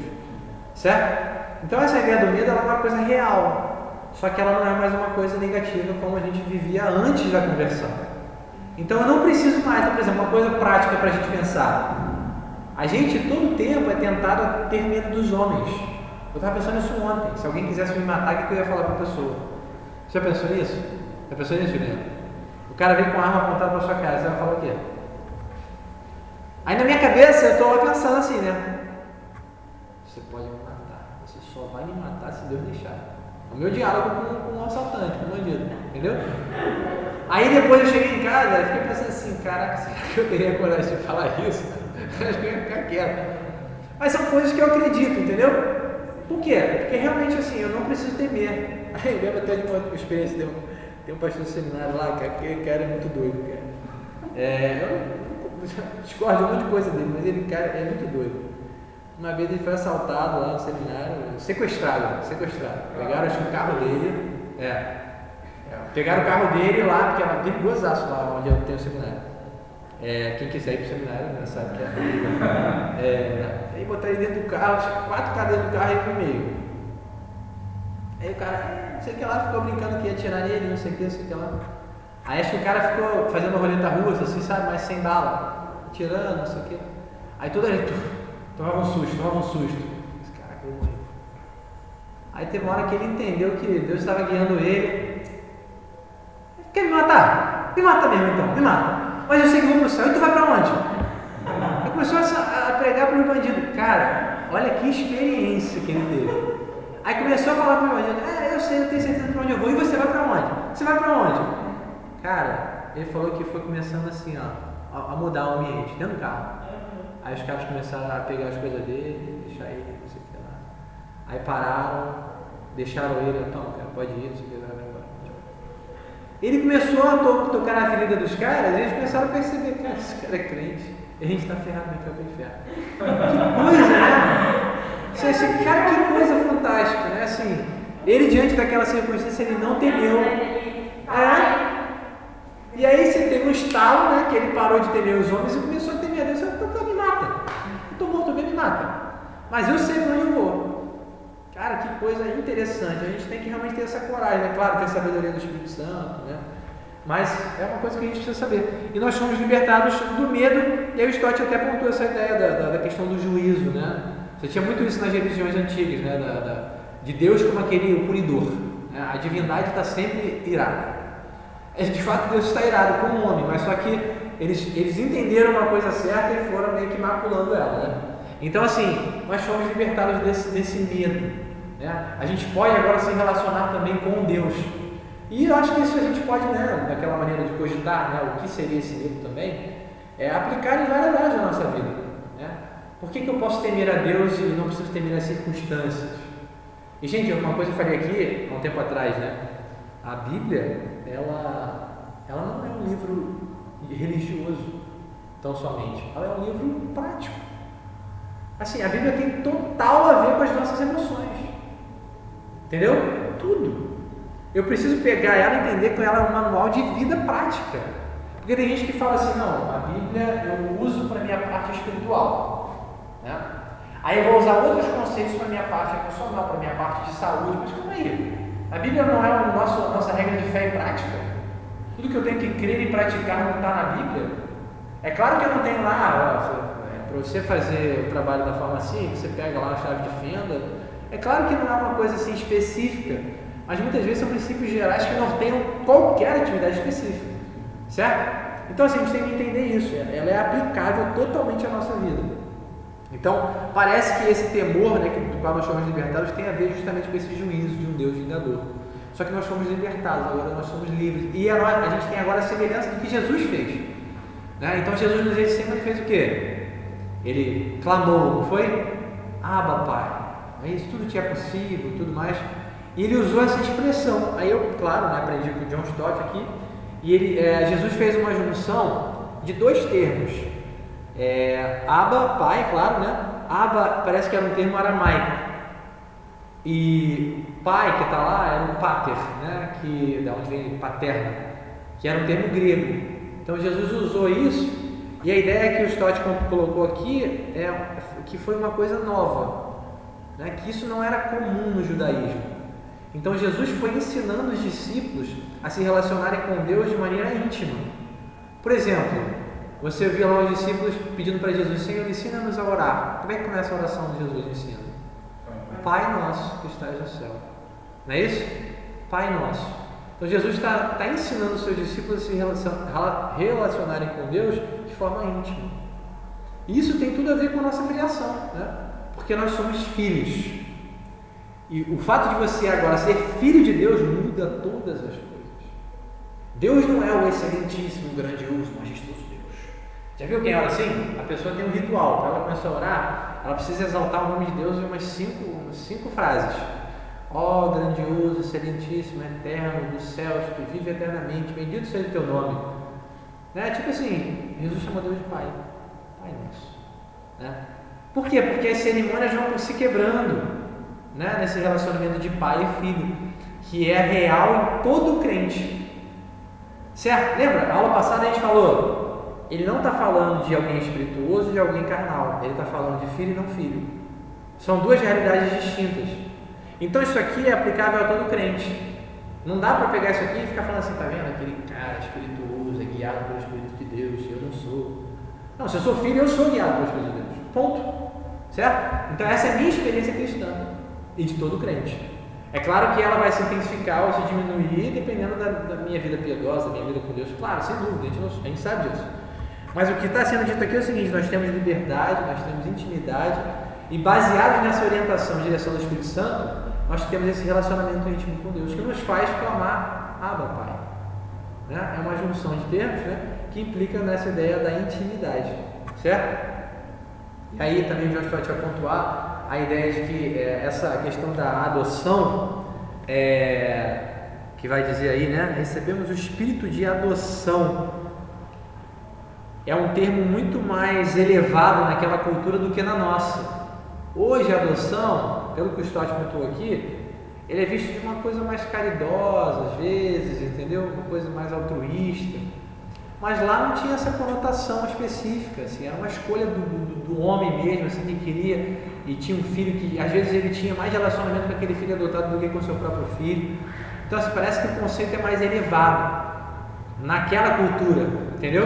certo? Então essa ideia do medo ela é uma coisa real. Só que ela não é mais uma coisa negativa como a gente vivia antes da conversão. Então eu não preciso mais, então, por exemplo, uma coisa prática para a gente pensar. A gente todo tempo é tentado a ter medo dos homens. Eu estava pensando nisso ontem. Se alguém quisesse me matar, o que eu ia falar para a pessoa? Você já pensou nisso? Já pensou nisso, Juliano? O cara vem com a arma apontada para sua cara, você vai falar o quê? Aí na minha cabeça eu estou lá pensando assim, né? Você pode me matar. Você só vai me matar se Deus deixar. O meu diálogo com um assaltante, com um bandido, entendeu? Aí depois eu cheguei em casa e fiquei pensando assim, caraca, será que eu teria coragem de falar isso? Acho que eu ia ficar quieto. Mas são coisas que eu acredito, entendeu? Por quê? Porque realmente assim, eu não preciso temer. Aí eu lembro até de uma experiência, tem um pastor do seminário lá, que aquele cara é muito doido, cara. Eu discordo de um monte de coisa dele, mas ele, cara, é muito doido. Uma vez ele foi assaltado lá no seminário, sequestrado. Pegaram acho que o carro dele, pegaram o carro dele lá, porque era perigosaço lá onde eu tenho o seminário. Quem quiser ir pro seminário, né, sabe que é. Aí botaram ele dentro do carro, acho que 4 caras dentro do carro e ele no meio. Aí o cara, não sei o que lá, ficou brincando que ia atirar nele, não sei o que lá. Aí acho que o cara ficou fazendo uma roleta russa, assim, sabe, mas sem bala, atirando, não sei o que. Aí toda ele tomava um susto. Esse cara que eu morri. Aí teve uma hora que ele entendeu que Deus estava guiando ele. Quer me matar? Me mata mesmo então, me mata. Mas eu sei que vou pro céu. E tu vai pra onde? Aí começou a pregar pro bandido. Cara, olha que experiência que ele teve. Aí começou a falar pro bandido. Eu sei, eu tenho certeza pra onde eu vou. E você vai pra onde? Você vai pra onde? Cara, ele falou que foi começando assim, a mudar o ambiente, dentro do carro. Aí os caras começaram a pegar as coisas dele, deixar ele, não sei o que lá. Aí pararam, deixaram ele, então, cara, pode ir, não sei o que, vai embora. Ele começou a tocar na ferida dos caras, e eles começaram a perceber, cara, esse cara é crente, e a gente está ferrado, a gente vai pro inferno. Que coisa, né? Esse cara, que coisa fantástica, né? Assim, ele diante daquela circunstância, ele não temeu. E aí você teve um estalo, né? Que ele parou de temer os homens e começou a temer a Deus. Então me mata. Eu estou morto bem, me mata. Mas eu sei onde eu vou. Cara, que coisa interessante. A gente tem que realmente ter essa coragem, né? Claro, ter a sabedoria do Espírito Santo, né? Mas é uma coisa que a gente precisa saber. E nós somos libertados do medo. E aí o Stott até apontou essa ideia da questão do juízo, né? Você tinha muito isso nas religiões antigas, né? De Deus como aquele punidor. Né? A divindade está sempre irada. De fato, Deus está irado com o homem, mas só que eles entenderam uma coisa certa e foram meio que maculando ela, né? Então, assim, nós fomos libertados desse medo, né? A gente pode agora se relacionar também com Deus. E eu acho que isso a gente pode, né, daquela maneira de cogitar, né, o que seria esse medo também, aplicar em várias áreas da nossa vida, né? Por que eu posso temer a Deus e não preciso temer as circunstâncias? E, gente, uma coisa que eu falei aqui, há um tempo atrás, né? A Bíblia, ela não é um livro religioso, tão somente. Ela é um livro prático. Assim, a Bíblia tem total a ver com as nossas emoções. Entendeu? Tudo. Eu preciso pegar ela e entender que ela é um manual de vida prática. Porque tem gente que fala assim, não, a Bíblia eu uso para a minha parte espiritual, né? Aí eu vou usar outros conceitos para a minha parte emocional, para a minha parte de saúde, mas calma aí. A Bíblia não é a nossa regra de fé e prática? Tudo que eu tenho que crer e praticar não está na Bíblia? É claro que eu não tenho lá, para você fazer o trabalho da farmácia, você pega lá a chave de fenda. É claro que não é uma coisa assim específica, mas muitas vezes são princípios gerais que norteiam qualquer atividade específica, certo? Então assim, a gente tem que entender isso, ela é aplicável totalmente à nossa vida. Então, parece que esse temor, né, do qual nós fomos libertados, tem a ver justamente com esse juízo de um Deus vingador. Só que nós fomos libertados, agora nós somos livres. E a gente tem agora a semelhança do que Jesus fez, né? Então Jesus nos ensina, ele fez o quê? Ele clamou, não foi? Abba, Pai. Isso tudo te é possível, tudo mais. E ele usou essa expressão. Aí eu, claro, né, aprendi com o John Stott aqui. E Jesus fez uma junção de dois termos. Abba, Pai, claro, né? Abba parece que era um termo aramaico. E pai, que está lá, era um pater, né? Da onde vem paterno, que era um termo grego. Então Jesus usou isso. E a ideia que o Stott colocou aqui é que foi uma coisa nova, né? Que isso não era comum no judaísmo. Então Jesus foi ensinando os discípulos a se relacionarem com Deus de maneira íntima. Por exemplo, você vê lá os discípulos pedindo para Jesus, Senhor, ensina-nos a orar. Como é que começa a oração de Jesus ensina? Pai nosso que estás no céu. Não é isso? Pai nosso. Então Jesus está ensinando os seus discípulos a se relacionarem com Deus de forma íntima. E isso tem tudo a ver com a nossa filiação, né? Porque nós somos filhos. E o fato de você agora ser filho de Deus muda todas as coisas. Deus não é o excelentíssimo, grandioso, majestoso Deus. Já viu quem ora assim? A pessoa tem um ritual. Para ela começar a orar, ela precisa exaltar o nome de Deus em umas cinco frases. Ó grandioso, excelentíssimo, eterno, dos céus, que vive eternamente, bendito seja o teu nome. Né? Tipo assim, Jesus chamou Deus de Pai. Pai nosso. Né? Por quê? Porque as cerimônias vão se quebrando, né? Nesse relacionamento de pai e filho, que é real em todo crente. Certo? Lembra? A aula passada a gente falou, ele não está falando de alguém espirituoso e de alguém carnal, ele está falando de filho e não filho. São duas realidades distintas. Então isso aqui é aplicável a todo crente. Não dá para pegar isso aqui e ficar falando assim, tá vendo? Aquele cara espirituoso é guiado pelo Espírito de Deus, eu não sou. Não, se eu sou filho, eu sou guiado pelo Espírito de Deus. Ponto. Certo? Então essa é a minha experiência cristã e de todo crente. É claro que ela vai se intensificar ou se diminuir dependendo da minha vida piedosa, da minha vida com Deus. Claro, sem dúvida, a gente sabe disso. Mas o que está sendo dito aqui é o seguinte, nós temos liberdade, nós temos intimidade e baseados nessa orientação e direção do Espírito Santo, nós temos esse relacionamento íntimo com Deus que nos faz clamar Abba, Pai. Né? É uma junção de termos, né, que implica nessa ideia da intimidade, certo? E aí também o John Stott vai pontuar a ideia de que essa questão da adoção, que vai dizer aí, né, recebemos o espírito de adoção, é um termo muito mais elevado naquela cultura do que na nossa. Hoje a adoção, pelo que o Stott pontuou aqui, ele é visto de uma coisa mais caridosa, às vezes, entendeu? Uma coisa mais altruísta. Mas lá não tinha essa conotação específica, assim, era uma escolha do homem mesmo, assim, que queria, e tinha um filho que, às vezes, ele tinha mais relacionamento com aquele filho adotado do que com o seu próprio filho. Então, assim, parece que o conceito é mais elevado naquela cultura, entendeu?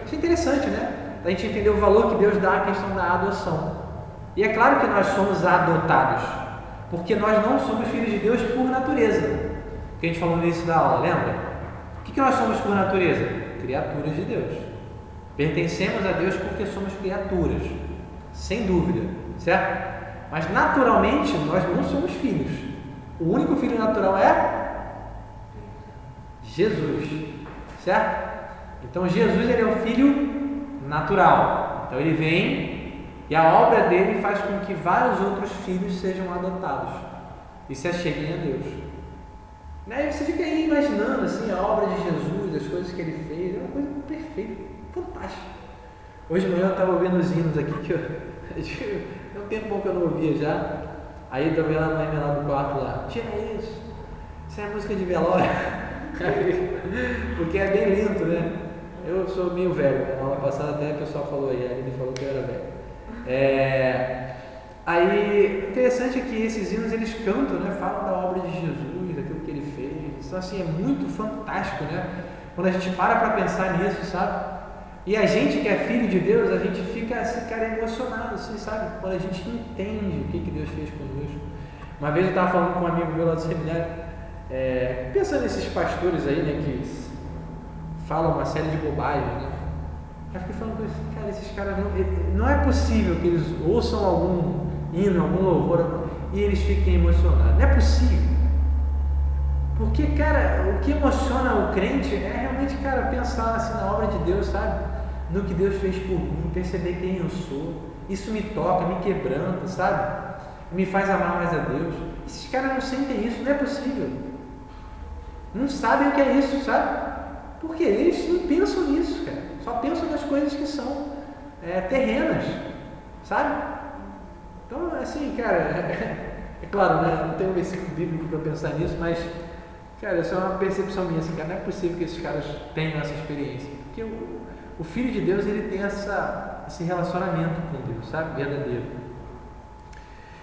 Isso é interessante, né? A gente entender o valor que Deus dá à questão da adoção. E é claro que nós somos adotados, porque nós não somos filhos de Deus por natureza, que a gente falou no início da aula, lembra? O que nós somos por natureza? Criaturas de Deus. Pertencemos a Deus porque somos criaturas, sem dúvida, certo? Mas naturalmente nós não somos filhos. O único filho natural é Jesus, certo? Então Jesus, ele é o filho natural. Então ele vem e a obra dele faz com que vários outros filhos sejam adotados e se acheguem a Deus. Né? E você fica aí imaginando assim, a obra de Jesus, as coisas que ele fez, é uma coisa perfeita, fantástica. Hoje de manhã eu estava ouvindo os hinos aqui que é um tempo bom que eu não ouvia já. Aí eu vendo a mãe lá do quarto lá, tira isso é música de velório. Porque é bem lento, né? Eu sou meio velho, na aula passada até o pessoal falou aí, ele falou que eu era velho. Aí, interessante é que esses hinos eles cantam, né? Falam da obra de Jesus, daquilo que ele fez. Então assim, é muito fantástico, né? Quando a gente para pensar nisso, sabe? E a gente que é filho de Deus, a gente fica assim, cara, emocionado, assim, sabe? Quando a gente entende o que Deus fez conosco. Uma vez eu estava falando com um amigo meu lá do seminário, pensando nesses pastores aí, né, que falam uma série de bobagens, né? Eu fiquei falando com eles, cara, esses caras não é possível que eles ouçam algum hino, algum louvor e eles fiquem emocionados. Não é possível. Porque, cara, o que emociona o crente é realmente, cara, pensar assim na obra de Deus, sabe? No que Deus fez por mim, perceber quem eu sou. Isso me toca, me quebranta, sabe? Me faz amar mais a Deus. Esses caras não sentem isso, não é possível. Não sabem o que é isso, sabe? Porque eles não pensam nisso, cara. Só pensam nas coisas que são terrenas, sabe? Então, assim, cara, é claro, né? Não tem um versículo bíblico para pensar nisso, mas, cara, isso é uma percepção minha, assim, cara, não é possível que esses caras tenham essa experiência. Porque o Filho de Deus, ele tem esse relacionamento com Deus, sabe? Verdadeiro.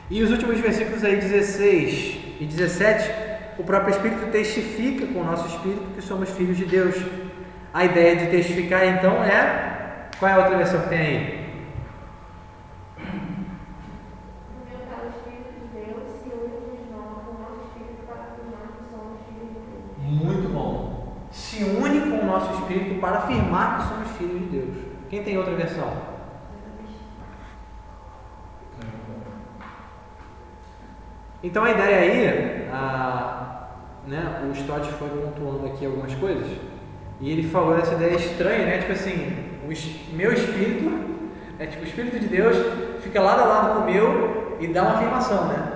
E os últimos versículos aí, 16 e 17, o próprio Espírito testifica com o nosso Espírito que somos filhos de Deus. A ideia de testificar, então, qual é a outra versão que tem aí? Muito bom. Se une com o nosso Espírito para afirmar que somos filhos de Deus. Quem tem outra versão? Então a ideia aí, o Stott foi pontuando aqui algumas coisas e ele falou essa ideia estranha, né? Tipo assim, o meu espírito, o Espírito de Deus fica lado a lado com o meu e dá uma afirmação, né?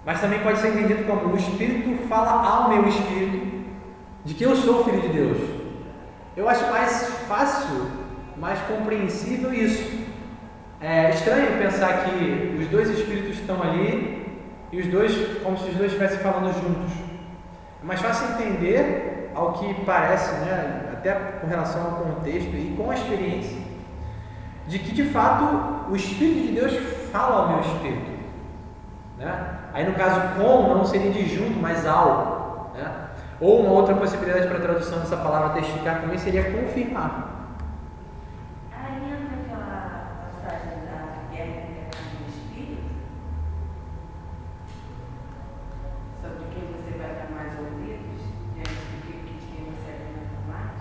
Mas também pode ser entendido como o Espírito fala ao meu espírito de que eu sou filho de Deus. Eu acho mais fácil, mais compreensível isso. É estranho pensar que os dois espíritos estão ali e os dois, como se os dois estivessem falando juntos. É mais fácil entender, ao que parece, né, até com relação ao contexto e com a experiência, de que de fato o Espírito de Deus fala ao meu espírito, né? Aí no caso com não seria de junto, mas ao, né? Ou uma outra possibilidade para a tradução dessa palavra testificar também seria confirmar. Aí entra aquela passagem da guerra do Espírito, sobre quem você vai dar mais ouvidos, diante de quem você alimenta mais?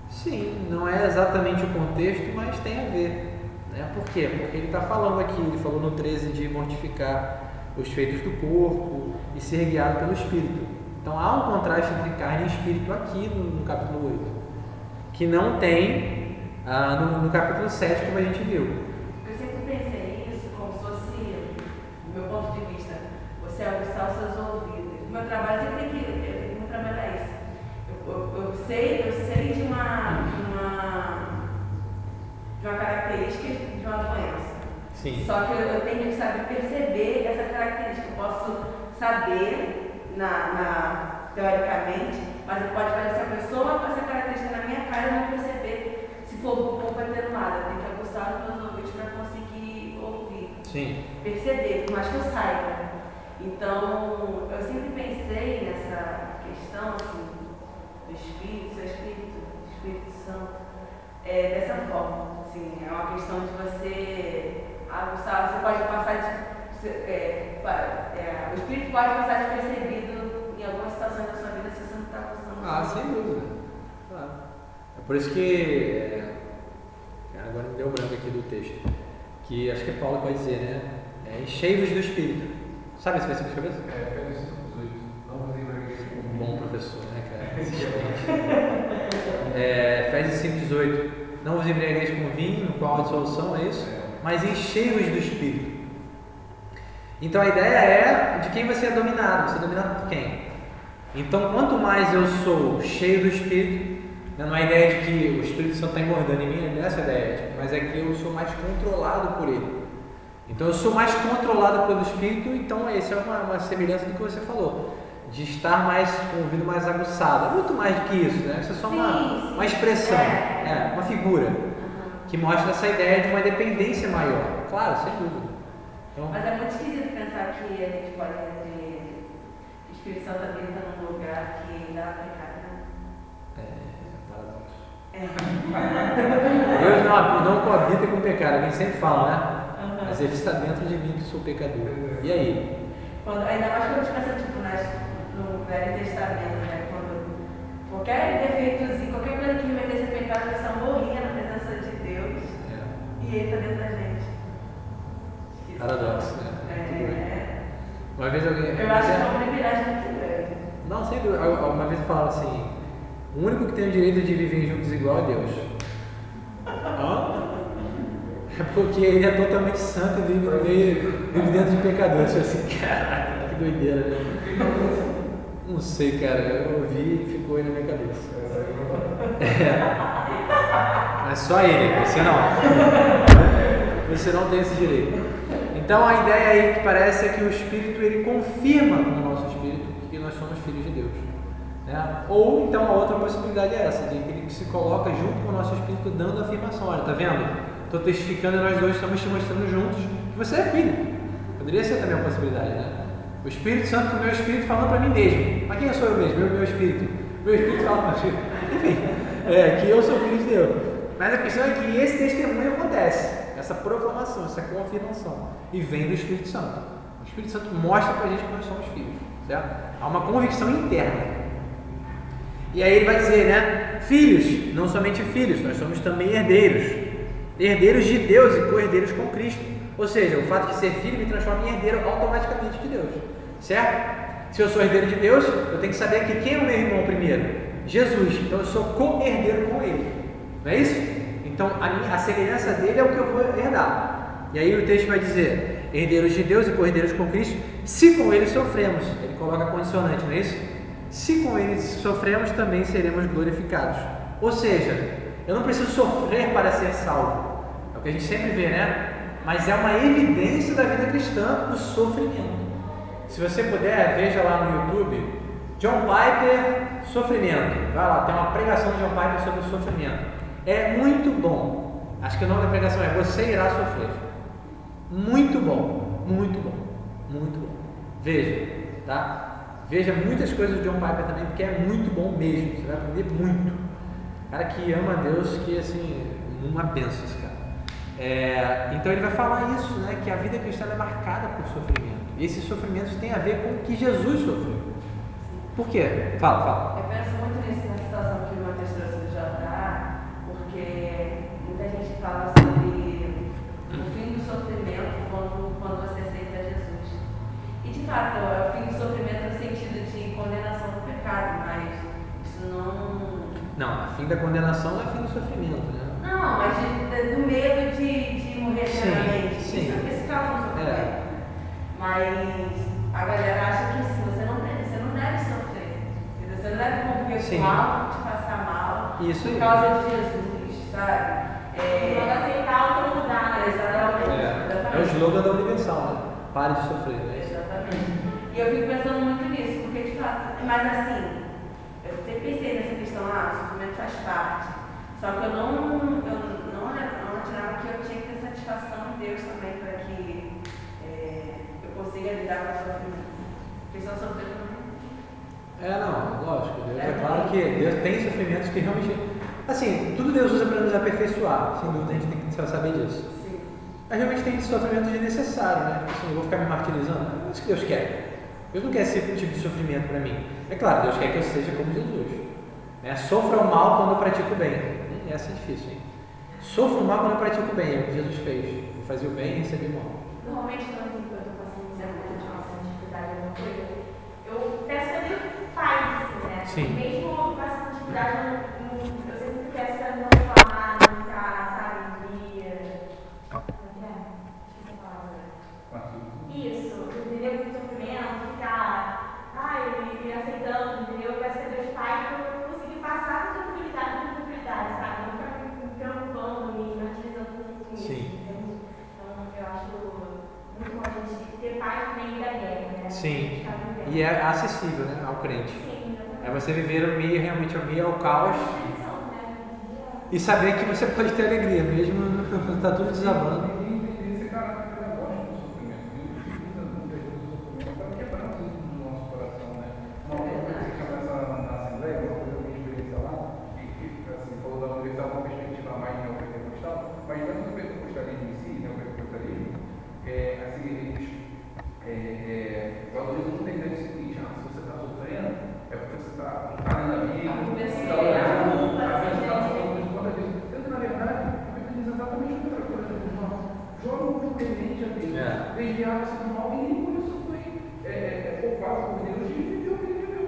Sim, não é exatamente o contexto, mas tem a ver, né? Por quê? Porque ele está falando aqui, ele falou no 13 de mortificar os feitos do corpo e ser guiado pelo Espírito. Então há um contraste entre carne e espírito aqui no capítulo 8, que não tem no capítulo 7, como a gente viu. Eu sempre pensei isso como se fosse, do meu ponto de vista, você aguçar os seus ouvidos. O meu trabalho sempre tem que trabalhar isso. Eu sei de uma característica de uma doença. Sim. Só que eu tenho que saber perceber essa característica. Eu posso saber teoricamente, mas pode aparecer a pessoa com essa característica na minha cara e não perceber se for um pouco atenuada. Eu tenho que aguçar os meus ouvidos para conseguir ouvir. Sim. Perceber, por mais que eu saiba. Então, eu sempre pensei nessa questão assim, do Espírito, seu Espírito Santo, dessa forma. Assim, é uma questão de você aguçar, você pode passar o Espírito pode passar despercebido em algumas situações da sua vida se você não está gostando. Sem dúvida. Claro. É por isso que, agora me deu branco aqui do texto, que acho que é Paulo que vai dizer, né? Enchei-vos do Espírito. Sabe esse versículo de cabeça? Efésios 5:18. Não vos embriagueis com vinho. Bom professor, né, cara? Insistente. Efésios 5:18. Não vos embriagueis com vinho, no qual há dissolução, é isso? Mas enchei-vos do Espírito. Então a ideia é de quem você é dominado. Você é dominado por quem? Então, quanto mais eu sou cheio do Espírito, não é a ideia de que o Espírito Santo está engordando em mim, não é essa a ideia, mas é que eu sou mais controlado por ele. Então, eu sou mais controlado pelo Espírito, então essa é uma semelhança do que você falou, de estar mais com o ouvido mais aguçado. É muito mais do que isso, né? Isso é só uma expressão, uma figura, que mostra essa ideia de uma dependência maior. Claro, sem dúvida. Então, mas é muito esquisito pensar que a gente pode ter o Espírito Santo habita num lugar que dá pecado, né? Paradoxo. Deus não coabita com o pecado, a gente sempre fala, né? Mas ele está dentro de mim que sou pecador. E aí? Ainda mais quando a gente pensa no Velho Testamento, né? Quando qualquer defeitozinho, qualquer coisa que remetesse a pecado, a pessoa morria na presença de Deus. E ele está dentro da gente. Paradoxo, né? Uma vez alguém. Eu acho que é uma privilégio muito grande. Não, sempre. Uma vez eu falava assim: o único que tem o direito de viver juntos igual é Deus. É porque ele é totalmente santo e vive dentro de pecadores. Eu assim, caraca, que doideira, né? Não sei, cara. Eu ouvi e ficou aí na minha cabeça. Mas só ele, você não. Você não tem esse direito. Então a ideia aí que parece é que o Espírito ele confirma com o nosso Espírito que nós somos filhos de Deus, né? Ou então a outra possibilidade é essa, de que ele se coloca junto com o nosso Espírito dando afirmação. Olha, tá vendo? Estou testificando e nós dois estamos te mostrando juntos que você é filho. Poderia ser também uma possibilidade, né? O Espírito Santo com o meu Espírito falando para mim mesmo. Mas quem sou eu mesmo? Meu Espírito. Meu Espírito fala para mim. Enfim, que eu sou filho de Deus. Mas a questão é que esse testemunho acontece. Essa proclamação, essa confirmação, e vem do Espírito Santo. O Espírito Santo mostra para a gente que nós somos filhos, certo? Há uma convicção interna. E aí ele vai dizer, né? Filhos, não somente filhos, nós somos também herdeiros. Herdeiros de Deus e co-herdeiros com Cristo. Ou seja, o fato de ser filho me transforma em herdeiro automaticamente de Deus, certo? Se eu sou herdeiro de Deus, eu tenho que saber que quem é o meu irmão primeiro? Jesus. Então eu sou co-herdeiro com ele. Não é isso? Então, a semelhança dele é o que eu vou herdar. E aí o texto vai dizer, herdeiros de Deus e co-herdeiros com Cristo, se com ele sofremos. Ele coloca condicionante, não é isso? Se com ele sofremos, também seremos glorificados. Ou seja, eu não preciso sofrer para ser salvo. É o que a gente sempre vê, né? Mas é uma evidência da vida cristã o sofrimento. Se você puder, veja lá no YouTube, John Piper, sofrimento. Vai lá, tem uma pregação de John Piper sobre o sofrimento. É muito bom. Acho que o nome da pregação é Você Irá Sofrer. Muito bom, muito bom, muito bom. Veja, tá? Veja muitas coisas do John Piper também, porque é muito bom mesmo. Você vai aprender muito. Cara que ama a Deus, que assim, uma bênção esse cara. Então ele vai falar isso, né? Que a vida cristã é marcada por sofrimento. E esses sofrimentos têm a ver com o que Jesus sofreu. Por quê? Fala. Eu penso muito nisso, na situação que o Matheus trouxe do JA, porque muita gente fala sobre o fim do sofrimento quando você aceita Jesus. E de fato, é o fim do sofrimento no sentido de condenação do pecado, mas isso não... Não, o fim da condenação não é fim do sofrimento, né? Não, mas do medo de morrer eternamente. Sim. Esse causa um sofrimento. Mas a galera acha que sim, você não deve sofrer. Você não deve conviver com algo que te faça mal por causa de Jesus, sabe? Não aceitar outro lugar, né? Exatamente. É o slogan da Universal, né? Pare de sofrer, né? Exatamente. E eu fico pensando muito nisso, porque de fato, mas assim, eu sempre pensei nessa questão, o sofrimento faz parte. Só que eu não imaginava que eu tinha que ter satisfação em Deus também para que eu consiga lidar com o sofrimento. Porque só sofrer também. Não, lógico. Deus é claro que Deus tem sofrimentos que realmente. Assim, tudo Deus usa para nos aperfeiçoar, sem dúvida a gente tem que saber disso. Sim. Mas realmente tem sofrimento desnecessário, né? Assim, eu vou ficar me martirizando. Não é isso que Deus quer. Deus não quer esse tipo de sofrimento para mim. É claro, Deus quer que eu seja como Jesus. Né? Sofra o mal quando eu pratico o bem. Essa é difícil, hein? Sofra o mal quando eu pratico o bem, é o que Jesus fez. Eu fazia o bem e recebia o mal. Normalmente, quando eu estou passando por uma dificuldade, alguma coisa, eu peço a Deus paz, assim, né? Sim. Mesmo passando dificuldade, eu sempre peço para não reclamar, não ficar, sabe, isso, entendeu? Com sofrimento, ficar, me aceitando, entendeu? Eu peço a Deus Pai para eu conseguir passar com tranquilidade, sabe? Não ficar me preocupando, me martirizando com isso. Sim. Entende? Então, eu acho muito bom a gente ter paz no meio da guerra, né? Sim. E é acessível, né, ao crente. Sim, É você viver o meio, realmente o meio ao caos. né? E saber que você pode ter alegria, mesmo tá tudo desabando. Esse cara gosta do sofrimento, muitas vezes o sofrimento para quebrar isso no nosso coração, né? Uma coisa que você chama na Assembleia, uma coisa que eu experiência lá, que assim, falou da universidade com uma perspectiva mais neopentecostal, mas dentro do pentecostalismo em si, neopentecostalismo, assim, eles valorizam muito a ideia do seguinte: se você está sofrendo, é porque você está na vida, você está orando, na verdade, a Bíblia diz exatamente outra coisa, irmão. Joga um dependente a Deus, desviava-se do mal e nem por isso foi poupado por Deus e viveu o que ele viveu.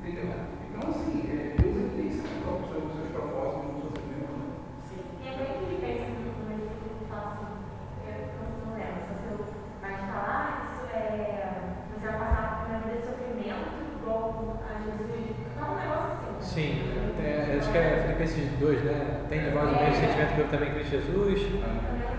Entendeu? Então, assim, Deus ele tem sempre os seus propósitos no sofrimento. Sim. E é bem que ele pensa no versículo que fala assim, eu não lembro, se você vai falar, você vai passar por uma vida de sofrimento, igual a Jesus. Então, um negócio assim. Sim, acho que é Filipenses 2, né? Tem de vós o mesmo sentimento que eu também em Cristo Jesus,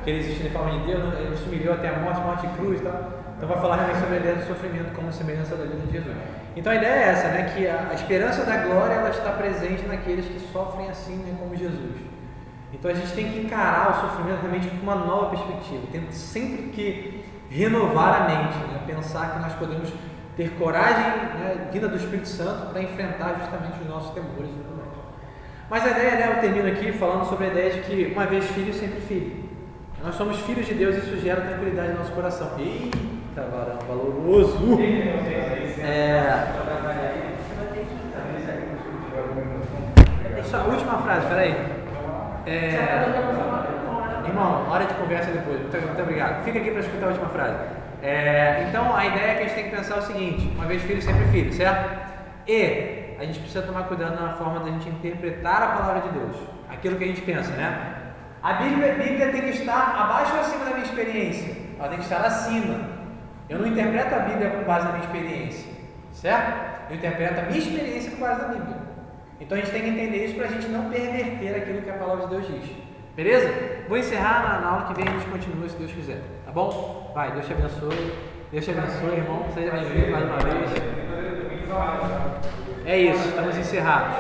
que ele existe de forma de Deus, ele se humilhou até a morte de cruz e tal. Então vai falar realmente sobre a ideia do sofrimento como semelhança da vida de Jesus. Então a ideia é essa, né? Que a esperança da glória ela está presente naqueles que sofrem assim, né? Como Jesus. Então a gente tem que encarar o sofrimento realmente com uma nova perspectiva, tem sempre que renovar a mente, né? Pensar que nós podemos ter coragem, né, vinda do Espírito Santo para enfrentar justamente os nossos temores e tudo mais. Mas a ideia, né, eu termino aqui falando sobre a ideia de que uma vez filho, sempre filho. Nós somos filhos de Deus e isso gera tranquilidade no nosso coração. Eita, varão, valoroso! Só a última frase, peraí. Irmão, hora de conversa depois. Muito obrigado. Fica aqui para escutar a última frase. Então a ideia é que a gente tem que pensar o seguinte: uma vez filho, sempre filho, certo? E a gente precisa tomar cuidado na forma da gente interpretar a palavra de Deus, aquilo que a gente pensa, né? A Bíblia tem que estar abaixo ou acima da minha experiência? Ela tem que estar acima. Eu não interpreto a Bíblia com base na minha experiência, certo? Eu interpreto a minha experiência com base na Bíblia. Então a gente tem que entender isso para a gente não perverter aquilo que a palavra de Deus diz. Beleza? Vou encerrar na aula que vem, a gente continua se Deus quiser. Tá bom? Vai, Deus te abençoe. Deus te abençoe, irmão. Seja bem-vindo mais uma vez. É isso, estamos encerrados.